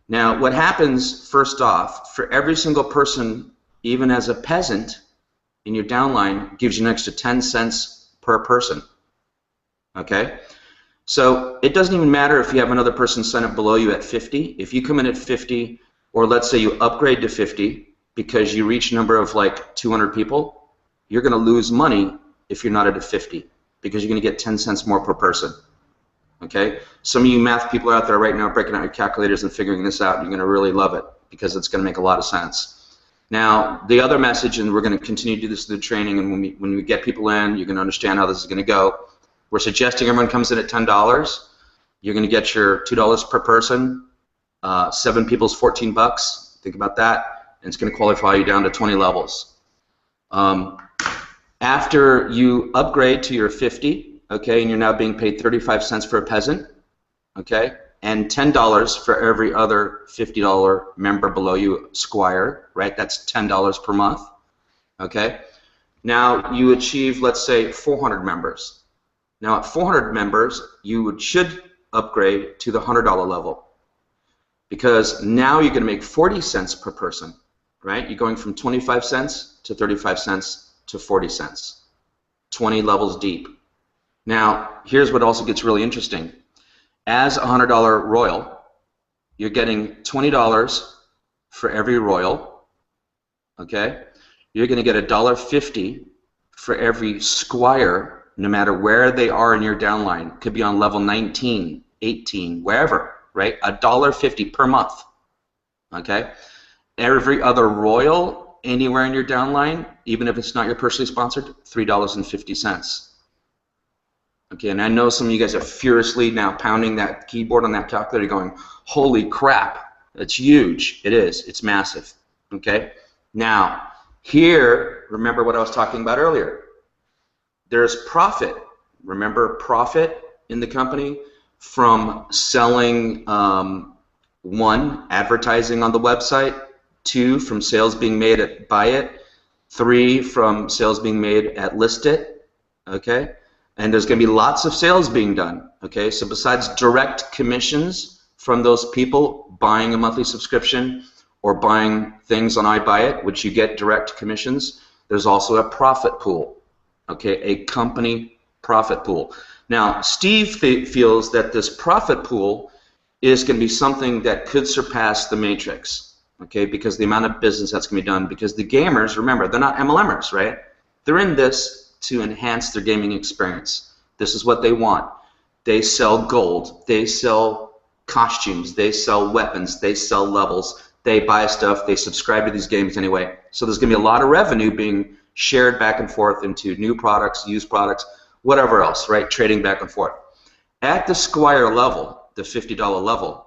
Speaker 2: Now, what happens, first off, for every single person, even as a peasant, in your downline, gives you an extra 10 cents per person, okay? So it doesn't even matter if you have another person sign up below you at 50. If you come in at 50, or let's say you upgrade to 50 because you reach a number of like 200 people, you're going to lose money if you're not at a 50 because you're going to get 10 cents more per person, okay? Some of you math people out there right now breaking out your calculators and figuring this out, you're going to really love it because it's going to make a lot of sense. Now, the other message, and we're going to continue to do this through the training, and when we get people in, you're going to understand how this is going to go. We're suggesting everyone comes in at $10. You're going to get your $2 per person. 7 people's $14. Think about that. And it's going to qualify you down to 20 levels. After you upgrade to your 50, okay, and you're now being paid 35 cents for a peasant, okay, and $10 for every other $50 member below you, Squire, right? That's $10 per month, okay? Now you achieve, let's say, 400 members. Now at 400 members, you should upgrade to the $100 level because now you're going to make 40 cents per person, right? You're going from 25 cents to 35 cents to 40 cents, 20 levels deep. Now, here's what also gets really interesting. As a $100 Royal, you're getting $20 for every royal. Okay? You're going to get $1.50 for every squire, no matter where they are in your downline. Could be on level 19, 18, wherever, right? $1.50 per month. Okay? Every other royal anywhere in your downline, even if it's not your personally sponsored, $3.50. Okay, and I know some of you guys are furiously now pounding that keyboard on that calculator going, holy crap, that's huge. It is. It's massive. Okay? Now, here, remember what I was talking about earlier. There's profit. Remember profit in the company from selling, 1, advertising on the website, 2, from sales being made at buy it, 3, from sales being made at list it, okay? And there's going to be lots of sales being done, okay? So besides direct commissions from those people buying a monthly subscription or buying things on iBuyIt, which you get direct commissions, there's also a profit pool, okay? A company profit pool. Now, Steve feels that this profit pool is going to be something that could surpass the Matrix, okay? Because the amount of business that's going to be done, because the gamers, remember, they're not MLMers, right? They're in this to enhance their gaming experience. This is what they want. They sell gold, they sell costumes, they sell weapons, they sell levels, they buy stuff, they subscribe to these games anyway. So there's going to be a lot of revenue being shared back and forth into new products, used products, whatever else, right? Trading back and forth. At the Squire level, the $50 level,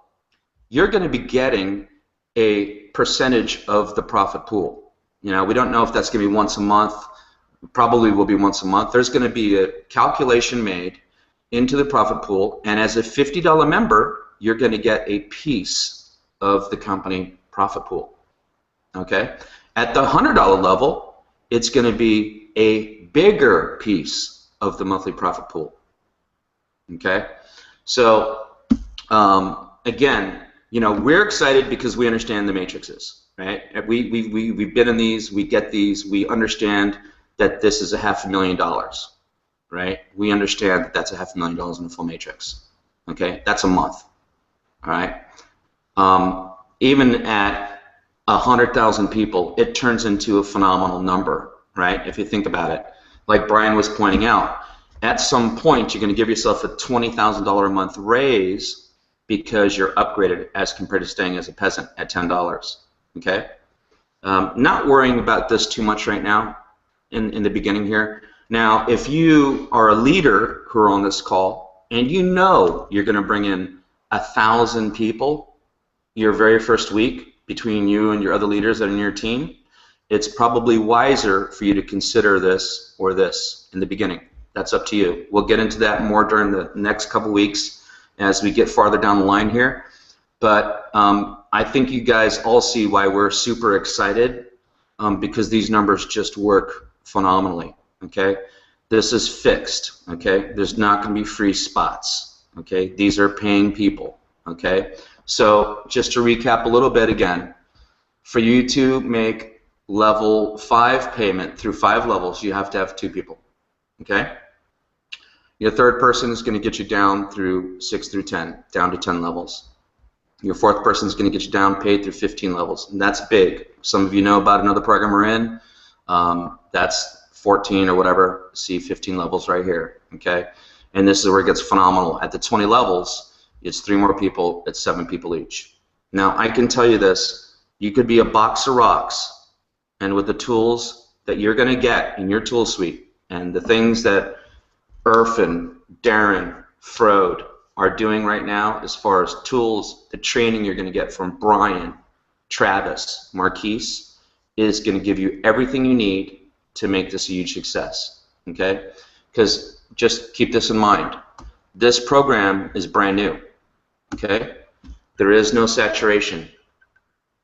Speaker 2: you're going to be getting a percentage of the profit pool. You know, we don't know if that's going to be once a month. Probably will be once a month. There's going to be a calculation made into the profit pool, and as a $50 member, you're going to get a piece of the company profit pool. Okay? At the $100 level, it's going to be a bigger piece of the monthly profit pool. Okay? So, again, you know, we're excited because we understand the matrices, right? We've been in these, we get these, we understand that this is $500,000, right? We understand that that's $500,000 in a full matrix. Okay, that's a month. All right. Even at 100,000 people, it turns into a phenomenal number, right? If you think about it, like Brian was pointing out, at some point you're going to give yourself a $20,000 a month raise because you're upgraded as compared to staying as a peasant at $10. Okay. Not worrying about this too much right now. In the beginning here. Now, if you are a leader who are on this call and you know you're going to bring in 1,000 people your very first week between you and your other leaders that are in your team, it's probably wiser for you to consider this or this in the beginning. That's up to you. We'll get into that more during the next couple weeks as we get farther down the line here. But I think you guys all see why we're super excited because these numbers just work phenomenally, okay? This is fixed, okay? There's not going to be free spots, okay? These are paying people, okay? So just to recap a little bit again, for you to make level 5 payment through 5 levels, you have to have 2 people, okay? Your third person is going to get you down through 6 through 10, down to 10 levels. Your fourth person is going to get you down paid through 15 levels, and that's big. Some of you know about another program we're in. That's 14 or whatever, see 15 levels right here, okay? And this is where it gets phenomenal. At the 20 levels, it's 3 more people, it's 7 people each. Now, I can tell you this, you could be a box of rocks, and with the tools that you're going to get in your tool suite, and the things that Irfan, Darren, Frode are doing right now as far as tools, the training you're going to get from Brian, Travis, Marquise, is going to give you everything you need to make this a huge success, okay? Because just keep this in mind. This program is brand new, okay? There is no saturation.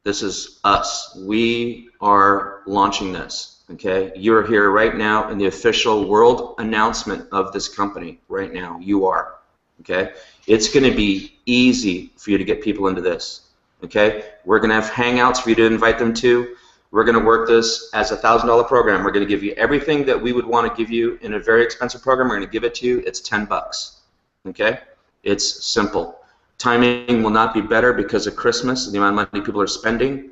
Speaker 2: This is us. We are launching this, okay? You're here right now in the official world announcement of this company right now. You are, okay? It's going to be easy for you to get people into this, okay? We're going to have hangouts for you to invite them to. We're going to work this as a $1,000 program. We're going to give you everything that we would want to give you in a very expensive program. We're going to give it to you. It's $10, okay? It's simple. Timing will not be better because of Christmas and the amount of money people are spending.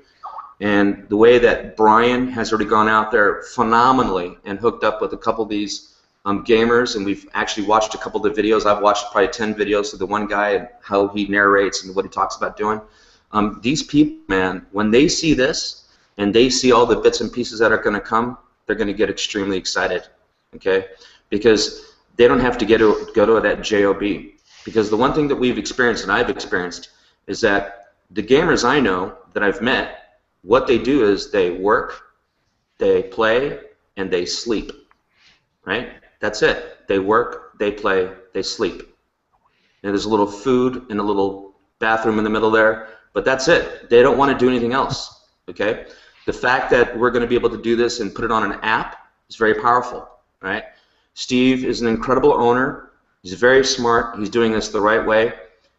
Speaker 2: And the way that Brian has already gone out there phenomenally and hooked up with a couple of these gamers, and we've actually watched a couple of the videos. I've watched probably 10 videos of the one guy and how he narrates and what he talks about doing. These people, man, when they see this and they see all the bits and pieces that are going to come, they're going to get extremely excited, okay? Because they don't have to go to it at JOB. Because the one thing that we've experienced and I've experienced is that the gamers I know that I've met, what they do is they work, they play, and they sleep, right? That's it. They work, they play, they sleep. And there's a little food and a little bathroom in the middle there, but that's it. They don't want to do anything else, okay? The fact that we're going to be able to do this and put it on an app is very powerful, right? Steve is an incredible owner. He's very smart. He's doing this the right way.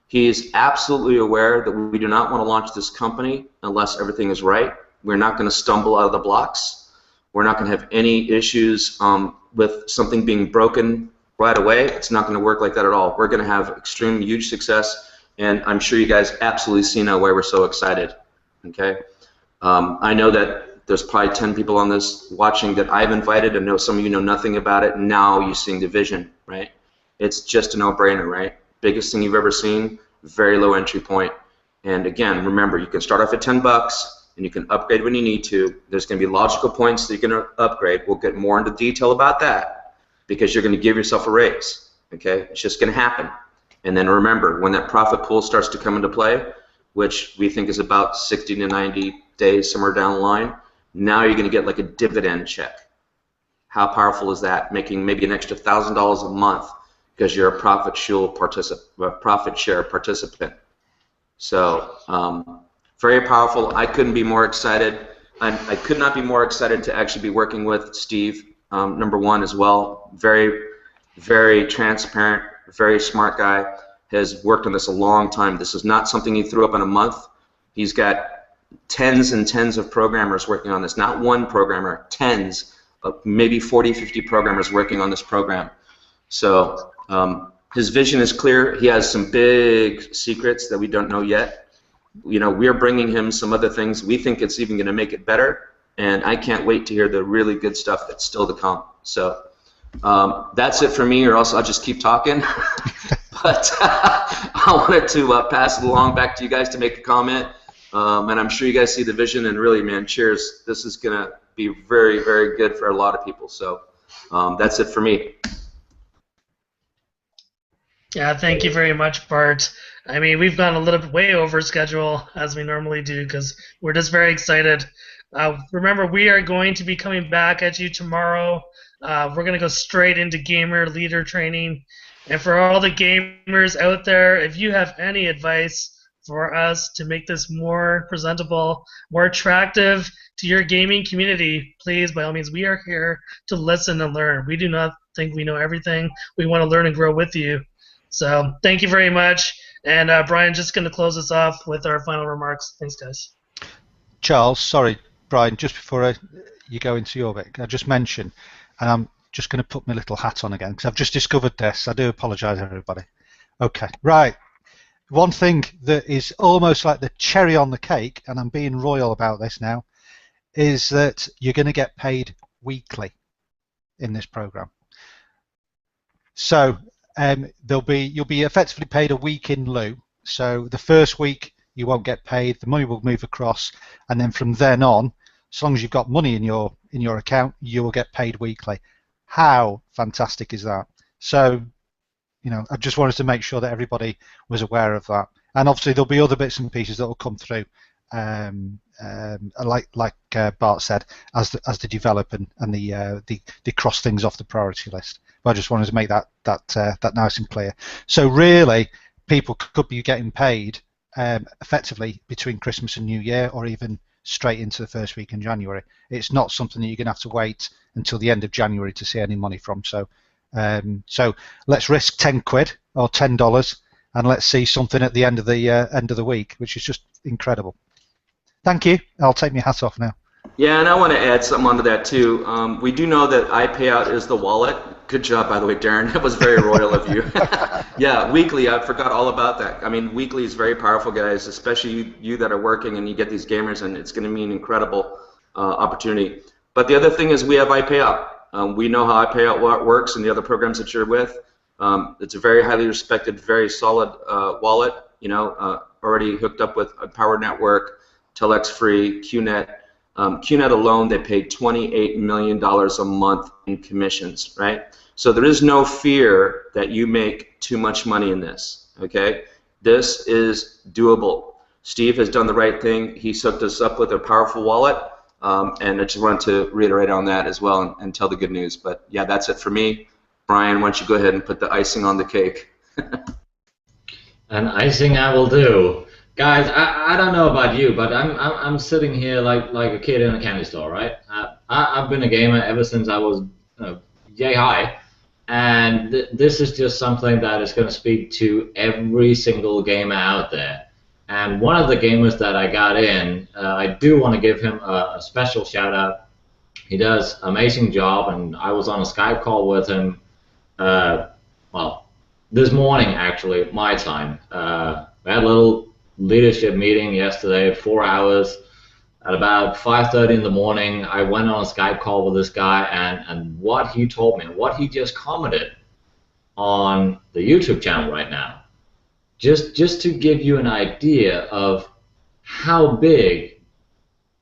Speaker 2: He is absolutely aware that we do not want to launch this company unless everything is right. We're not going to stumble out of the blocks. We're not going to have any issues with something being broken right away. It's not going to work like that at all. We're going to have extreme, huge success, and I'm sure you guys absolutely see now why we're so excited. Okay, I know that there's probably 10 people on this watching that I've invited. I know some of you know nothing about it. Now you're seeing the vision, right? It's just a no-brainer, right? Biggest thing you've ever seen, very low entry point. And again, remember, you can start off at 10 bucks and you can upgrade when you need to. There's going to be logical points that you can upgrade. We'll get more into detail about that because you're going to give yourself a raise. Okay? It's just going to happen. And then remember, when that profit pool starts to come into play, which we think is about 60 to 90 days, somewhere down the line, now you're going to get like a dividend check. How powerful is that? Making maybe an extra $1,000 a month because you're a profit share participant. So very powerful. I couldn't be more excited. I could not be more excited to actually be working with Steve, number one as well. Very, very transparent, very smart guy. Has worked on this a long time. This is not something he threw up in a month. He's got tens and tens of programmers working on this. Not one programmer, tens, maybe 40, 50 programmers working on this program. So his vision is clear. He has some big secrets that we don't know yet. You know, we're bringing him some other things. We think it's even going to make it better, and I can't wait to hear the really good stuff that's still to come. So that's it for me, or else I'll just keep talking. But I wanted to pass it along back to you guys to make a comment, and I'm sure you guys see the vision, and really, man, cheers. This is going to be very, very good for a lot of people. So that's it for me.
Speaker 3: Yeah, thank you very much, Bart. I mean, we've gone a little bit way over schedule, as we normally do, because we're just very excited. Remember, we are going to be coming back at you tomorrow. We're going to go straight into gamer leader training. And for all the gamers out there, if you have any advice for us to make this more presentable, more attractive to your gaming community, please, by all means, we are here to listen and learn. We do not think we know everything. We want to learn and grow with you. So thank you very much. And Brian, just going to close us off with our final remarks. Thanks, guys.
Speaker 4: Charles, sorry, Brian, just before you go into your bit, I just mentioned, and I'm just going to put my little hat on again because I've just discovered this. I do apologise, everybody. Okay, right. One thing that is almost like the cherry on the cake, and I'm being royal about this now, is that you're going to get paid weekly in this program. So you'll be effectively paid a week in lieu. So the first week you won't get paid, the money will move across, and then from then on, as long as you've got money in your account, you will get paid weekly. How fantastic is that? So, you know, I just wanted to make sure that everybody was aware of that. And obviously there'll be other bits and pieces that will come through, like Bart said, as they develop and they cross things off the priority list. But I just wanted to make that nice and clear. So really, people could be getting paid effectively between Christmas and New Year, or even straight into the first week in January. It's not something that you're going to have to wait until the end of January to see any money from. So let's risk 10 quid or $10, and let's see something at the end of the week, which is just incredible. Thank you. I'll take my hat off now.
Speaker 2: Yeah, and I want to add something onto that too. We do know that iPayout is the wallet. Good job, by the way, Darren. That was very royal of you. Yeah, Weekly, I forgot all about that. I mean, Weekly is very powerful, guys, especially you that are working and you get these gamers, and it's going to be an incredible opportunity. But the other thing is we have iPayout. We know how iPayout works and the other programs that you're with. It's a very highly respected, very solid wallet, already hooked up with a Power Network, Telex Free, QNet. QNet alone, they paid $28 million a month in commissions, right? So there is no fear that you make too much money in this, okay? This is doable. Steve has done the right thing. He's hooked us up with a powerful wallet, and I just wanted to reiterate on that as well and tell the good news. But yeah, that's it for me. Brian, why don't you go ahead and put the icing on the cake?
Speaker 1: And icing I will do. Guys, I don't know about you, but I'm sitting here like a kid in a candy store, right? I've been a gamer ever since I was yay high, and this is just something that is going to speak to every single gamer out there. And one of the gamers that I got in, I do want to give him a special shout out. He does an amazing job, and I was on a Skype call with him, well, this morning actually, my time. We had a little leadership meeting yesterday, 4 hours. At about 5:30 in the morning, I went on a Skype call with this guy, and what he told me, what he just commented on the YouTube channel right now, just to give you an idea of how big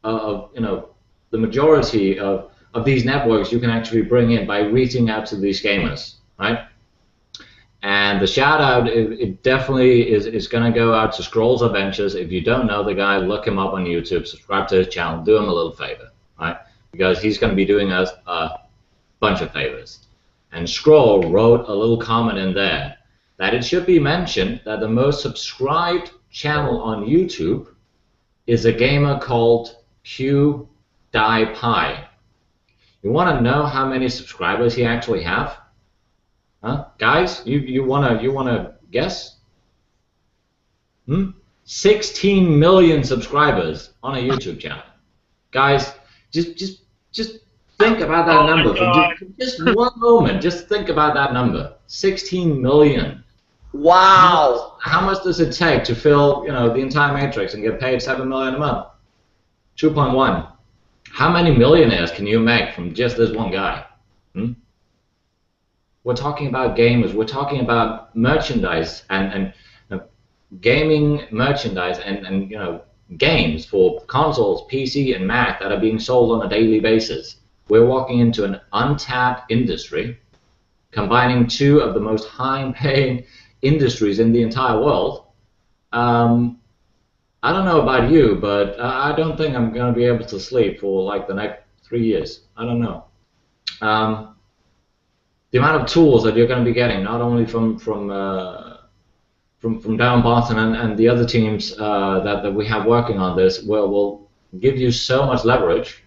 Speaker 1: of the majority of these networks you can actually bring in by reaching out to these gamers, right? And the shout out, it definitely is going to go out to Scrolls Adventures. If you don't know the guy, look him up on YouTube, subscribe to his channel, do him a little favor, right? Because he's going to be doing us a bunch of favors. And Scroll wrote a little comment in there that it should be mentioned that the most subscribed channel on YouTube is a gamer called PewDiePie. You want to know how many subscribers he actually have? Huh? Guys, you wanna guess? 16 million subscribers on a YouTube channel. Guys, just think about that number for just one moment. Just think about that number. 16 million.
Speaker 2: Wow.
Speaker 1: How much does it take to fill the entire matrix and get paid 7 million a month? 2.1. How many millionaires can you make from just this one guy? We're talking about gamers. We're talking about merchandise and gaming merchandise and games for consoles, PC, and Mac that are being sold on a daily basis. We're walking into an untapped industry, combining two of the most high-paying industries in the entire world. I don't know about you, but I don't think I'm going to be able to sleep for like the next 3 years. I don't know. The amount of tools that you're going to be getting, not only from Darren Barton and the other teams that we have working on this, will give you so much leverage.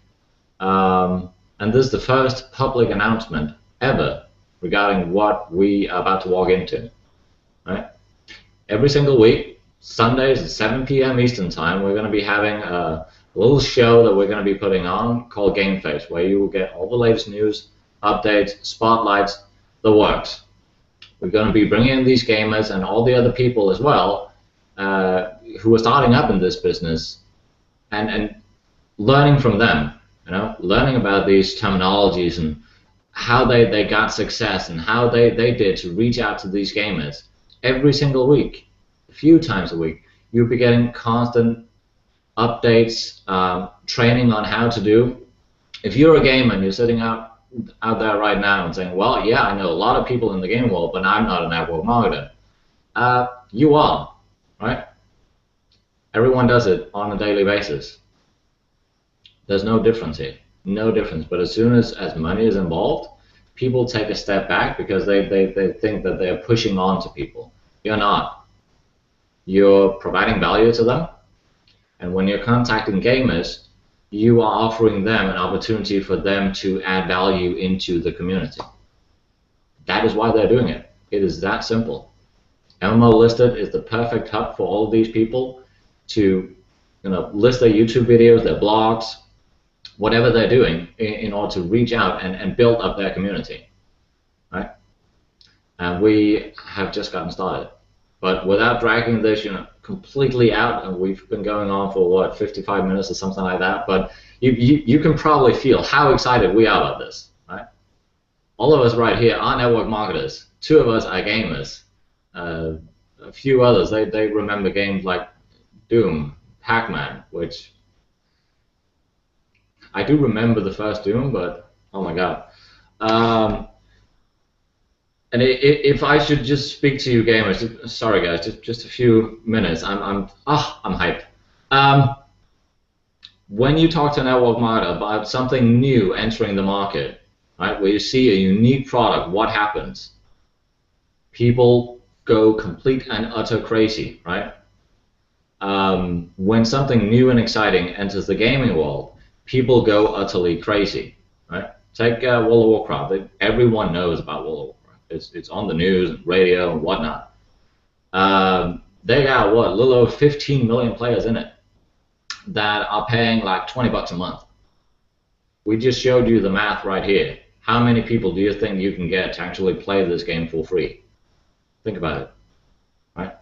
Speaker 1: And this is the first public announcement ever regarding what we are about to walk into. Right? Every single week, Sundays at 7 p.m. Eastern Time, we're going to be having a little show that we're going to be putting on called Game Face, where you will get all the latest news, updates, spotlights, the works. We're going to be bringing in these gamers and all the other people as well who are starting up in this business and learning from them, learning about these terminologies and how they got success and how they did to reach out to these gamers every single week, a few times a week. You'll be getting constant updates, training on how to do. If you're a gamer and you're sitting out there right now and saying, well, yeah, I know a lot of people in the game world, but I'm not a network marketer. You are, right? Everyone does it on a daily basis. There's no difference here, no difference. But as soon as money is involved, people take a step back because they think that they're pushing on to people. You're not. You're providing value to them, and when you're contacting gamers, you are offering them an opportunity for them to add value into the community. That is why they're doing it. It is that simple. MMO Listed is the perfect hub for all of these people to list their YouTube videos, their blogs, whatever they're doing in order to reach out and build up their community, right? And we have just gotten started. But without dragging this, completely out, and we've been going on for what, 55 minutes or something like that. But you can probably feel how excited we are about this, right? All of us right here are network marketers. 2 of us are gamers. A few others, they remember games like Doom, Pac-Man, which I do remember the first Doom, but oh my god. And if I should just speak to you gamers, sorry guys, just a few minutes. I'm hyped. When you talk to a network marketer about something new entering the market, right, where you see a unique product, what happens? People go complete and utter crazy, right? When something new and exciting enters the gaming world, people go utterly crazy, right? Take World of Warcraft. Everyone knows about World of Warcraft. It's on the news and radio and whatnot. They got, what, a little over 15 million players in it that are paying like $20 a month. We just showed you the math right here. How many people do you think you can get to actually play this game for free? Think about it, right?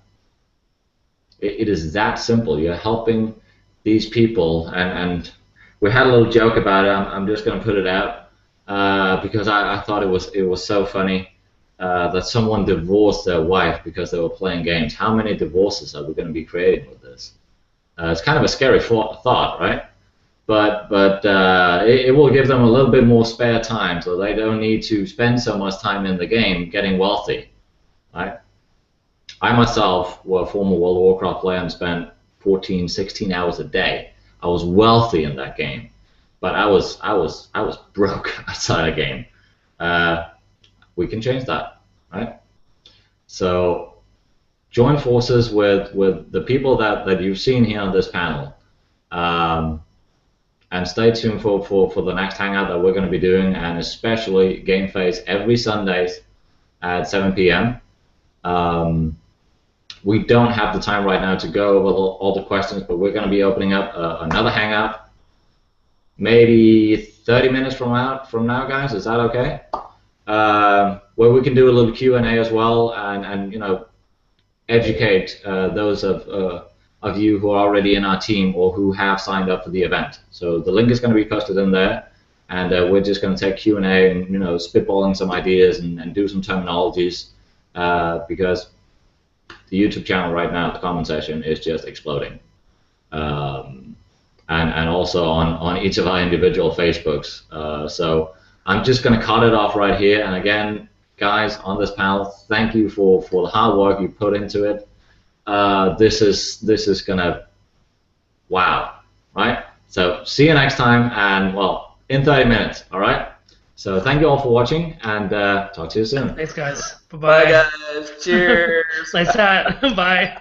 Speaker 1: It is that simple. You're helping these people, and we had a little joke about it. I'm just going to put it out because I thought it was so funny that someone divorced their wife because they were playing games. How many divorces are we going to be creating with this? It's kind of a scary thought, right? But it will give them a little bit more spare time, so they don't need to spend so much time in the game getting wealthy, right? I myself was a former World of Warcraft player and spent 14, 16 hours a day. I was wealthy in that game, but I was broke outside the game. We can change that, right? So join forces with the people that you've seen here on this panel, and stay tuned for the next hangout that we're going to be doing, and especially Game Face every Sundays at 7 p.m. We don't have the time right now to go over all the questions, but we're going to be opening up another hangout, maybe 30 minutes from now, guys. Is that okay? Where we can do a little Q&A as well, and educate those of you who are already in our team or who have signed up for the event. So the link is going to be posted in there, and we're just going to take Q&A and spitballing some ideas and do some terminologies because the YouTube channel right now, the comment section is just exploding, and also on each of our individual Facebooks. So I'm just going to cut it off right here. And again, guys on this panel, thank you for the hard work you put into it. This is gonna, wow, right? So see you next time, and well, in 30 minutes, all right? So thank you all for watching, and talk to you soon.
Speaker 3: Thanks, guys. Bye-bye.
Speaker 2: Bye, guys. Cheers.
Speaker 3: Nice hat. Bye.